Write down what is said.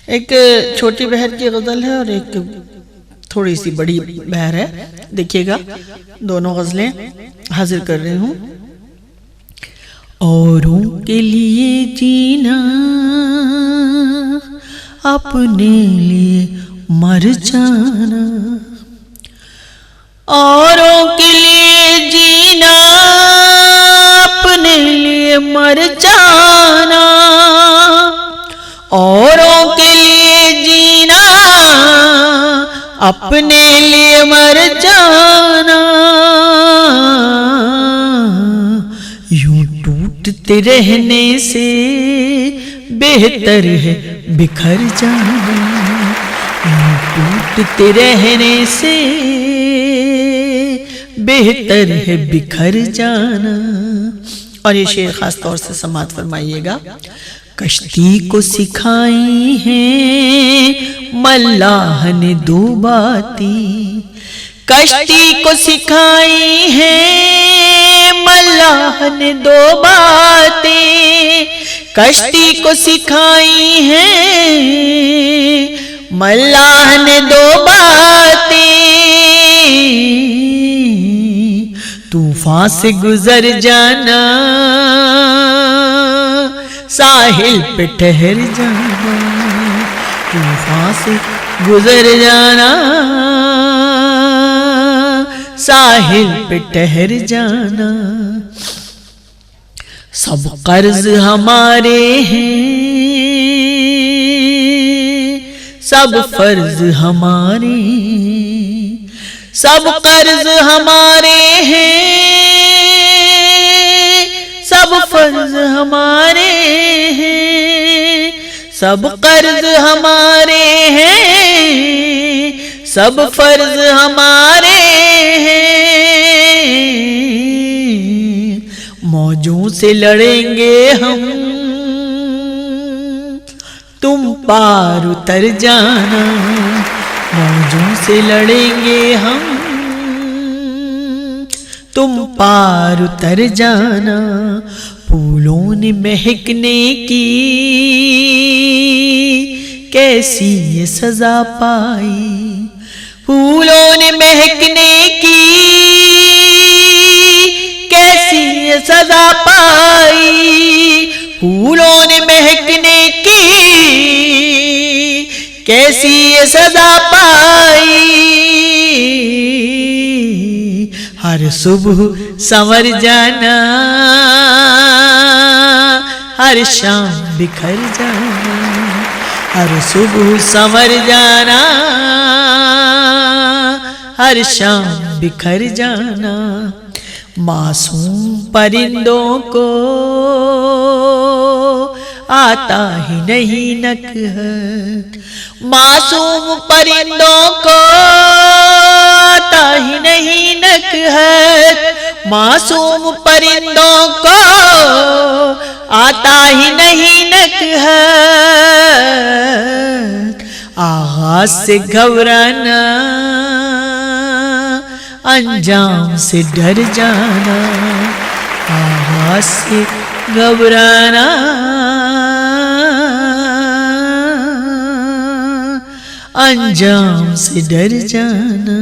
ایک چھوٹی بہر کی غزل ہے اور ایک تھوڑی سی بڑی بہر ہے، دیکھیے گا دونوں غزلیں حاضر کر رہی ہوں۔ اوروں کے لیے جینا اپنے لیے مر جانا، اوروں کے لیے جینا اپنے لیے مر جانا، اوروں کے لیے جینا اپنے لیے مر جانا، یوں ٹوٹتے رہنے سے بہتر ہے بکھر جانا، یوں ٹوٹتے رہنے سے بہتر ہے بکھر جانا۔ اور یہ شعر خاص طور سے سماعت فرمائیے گا۔ کشتی کو سکھائی ہیں ملاح نے دو باتیں، کشتی کو سکھائی ہیں ملاح نے دو باتیں، کشتی کو سکھائی ہیں ملاح نے دو باتیں، طوفان سے گزر جانا ساحل پہ ٹھہر جانا، طوفان سے گزر جانا ساحل پہ ٹھہر جانا، سب قرض ہمارے ہیں سب فرض ہمارے، سب قرض ہمارے ہیں سب فرض ہمارے ہیں، سب قرض ہمارے ہیں سب فرض ہمارے ہیں، موجوں سے لڑیں گے ہم تم پار اتر جانا، موجوں سے لڑیں گے ہم تم پار اتر جانا، پھولوں نے مہکنے کی کیسی یہ سزا پائی، پھولوں نے مہکنے کی کیسی یہ سزا پائی، پھولوں نے مہکنے کی کیسی یہ سزا پائی، ہر صبح سنور جانا ہر شام بکھر جانا، ہر صبح سنور جانا ہر شام بکھر جانا، معصوم پرندوں کو آتا ہی نہیں نکہت، معصوم پرندوں کو آتا ہی نہیں نکہت، معصوم پرندوں کو آتا ہی نہیں نکہت، آغاز سے گھبرانا انجام سے ڈر جانا، آغاز سے گھبرانا انجام سے ڈر جانا،